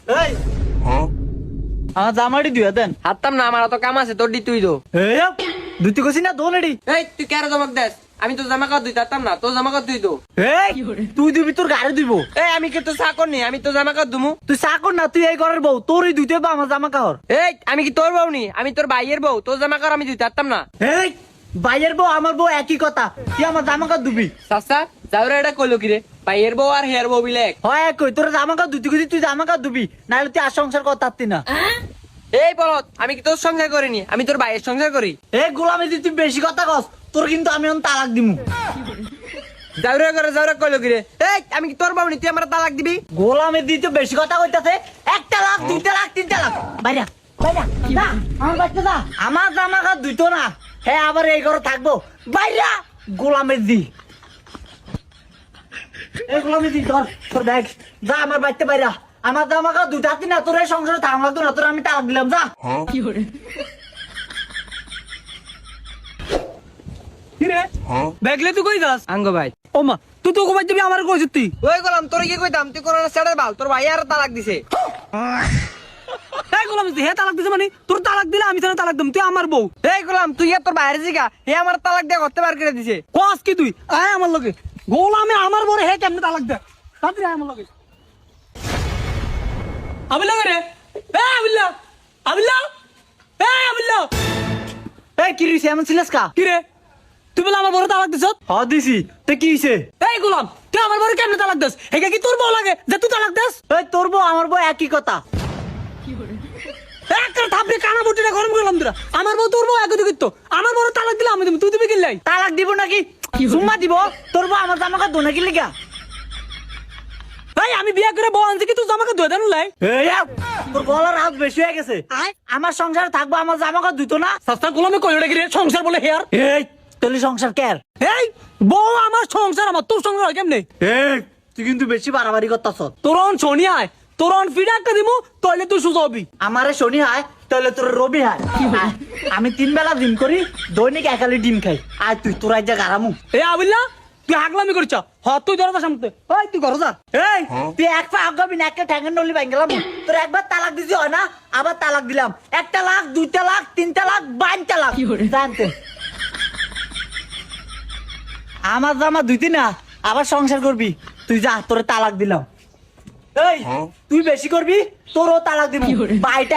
এই আমার জামাটি দুয়া দেন। হাততাম না, আমার অত কাম আছে, তোর দি তুই দো। এই দুটি কইছি না দোন এডি। এই তুই কেন জমক দেস? আমি তো জামা কাপড় ধুইতে পারতাম না, তোর জামা কাপড় ধুই দো। এই তুই দিবি তোর গাড়ি দিব। এই আমি কি তোর চাকর নি? আমি তো জামা কাপড় ধুমু। তুই চাকর না, তুই এই ঘরের বউ, তোরই ধুইতে হবে আমার জামা কাপড়। এই আমি কি তোর বউ নি? আমি তোর ভাইয়ের বউ, তোর জামা কাপড় আমি ধুইতে পারতাম না। এই ভাইয়ের বউ আমার বউ একই কথা, তুই আমার জামা কাপড় ধুবি। চাচা যাওরে এটা কইলো কি রে? ভাইয়ের বউ আর হেয়ার বউ বিলে এক। হয় কই তোর জামা কাপড় ধুইতে কইছি, তুই জামা কাপড় ধুবি, নাহলে তুই আর সংসার করতে পারতি না। এই বলত, আমি কি তোর সংসার করিনি? আমি তোর ভাইয়ের সংসার করি। এই গোলামি দি তুই বেশি কথা কস, তোর কিন্তু আমি এখন তালাক দিমু। যাওরে করে যাওরে কইলো কি রে? এই আমি কি তোর বউ নি? তুই আমার তালাক দিবি? গোলামি দি তুই বেশি কথা কইতাছে। 1 তালাক 2 তালাক 3 তালাক বাইরা বাইরা না আমার বাচ্চা না, আমার জামা কাপড় ধুইতো না, হ্যাঁ আবার এই ঘরে থাকবো, বাইরা গোলামি দি। এই গোলামি দি ধর তোর ব্যাগ, যা আমার বাচ্চা বাইরা, আমার জামা কাপড় ধুইতে না, তোর এই সংসারে থাকা লাগতো না, তোর আমি তালাক দিলাম, যা। কিরে ব্যাগলে তুই কই যাস? আঙ্গ ভাই ও মা তুই তো কই দিবি আমার কইছিস তুই? ওই গলাম তোর কি কইতাম? তুই কোন সেটার বাল, তোর ভাই আর তালাক দিছে। এই গোলাম হে তালাক দিছে মানে তোর তালাক দিলে আমি তোর তালাক দিম, তুই আমার বউ। এই গোলাম তুই আর তোর বাইরে জিগা, হে আমার তালাক দিয়ে করতে বার করে দিছে। কস কি তুই? আয় আমার লগে। গোলামে আমার বড় হে কেমনে তালাক দে? তাড়াতাড়ি আয় আমার লগে। আবিল্লা রে, এ আবিল্লা, আবিল্লা, এ আবিল্লা। এই কি রিস এমন ছিলাস কা? কি রে তুই বলে আমার বড় তালাক দিছ? হ দিছি, তো কি হইছে? এই গোলাম তুই আমার বড় কেমনে তালাক দিস? হেগা কি তোর বউ লাগে যে তুই তালাক দিস? এই তোর বউ আমার বউ একই কথা। একটা থাপড়ে কানা বুটিটা গরম করলাম তোরা। আমার বউ তোর বউ একই দিত, আমার বড় তালাক দিলে আমি দিবি, তুই দিবি কিল্লাই? তালাক দিব নাকি? সুম্মা দিব? তোর বউ আমার জামা কাপড় ধোনে কি লিগা? ভাই আমি বিয়ে করে বউ আনছি কি তুই জামাকে ধুয়ে দেন লাই? এই তোর গলার হাত বেশি হয়ে গেছে। আমার সংসারে থাকবো, আমার জামা কাপড় ধুইতো না। সস্তা গোলামে কইলো কি রে সংসার বলে হেয়ার? এই তোলি সংসার কের? এই বউ আমার সংসার, আমার তোর সংসার হয় কেমনে? এই তুই কিন্তু বেশি বাড়াবাড়ি করতাছ। তোরন শনি আয়, তোরন ফিডা একটা দিমু তাইলে তুই সুজা হবি। আমারে শনি হয় তাহলে তোর রবি হয়। আয়, আমি 3 বেলা ডিম করি, দৈনিক একালি ডিম খাই। আর তুই তোর আজ গারামু। এ আবিল্লা তুই হাগলামি করিস, হ তুই দরজা সামনে। ওই তুই ঘর যা। এই তুই এক পা আগাবি না, একটা ঠ্যাঙ্গের নলি ভাঙ্গলাম। তোর একবার তালাক দিছি হয় না, আবার তালাক দিলাম। 1 তালাক 2 তালাক 3 তালাক 52 তালাক জানতে। আমার জামা ধুইতি না, আবার সংসার করবি, তুই যা, তোরে তালাক দিলাম। এই তুই বেশি করবি, তোরও তালাক দিবি। বাইটাই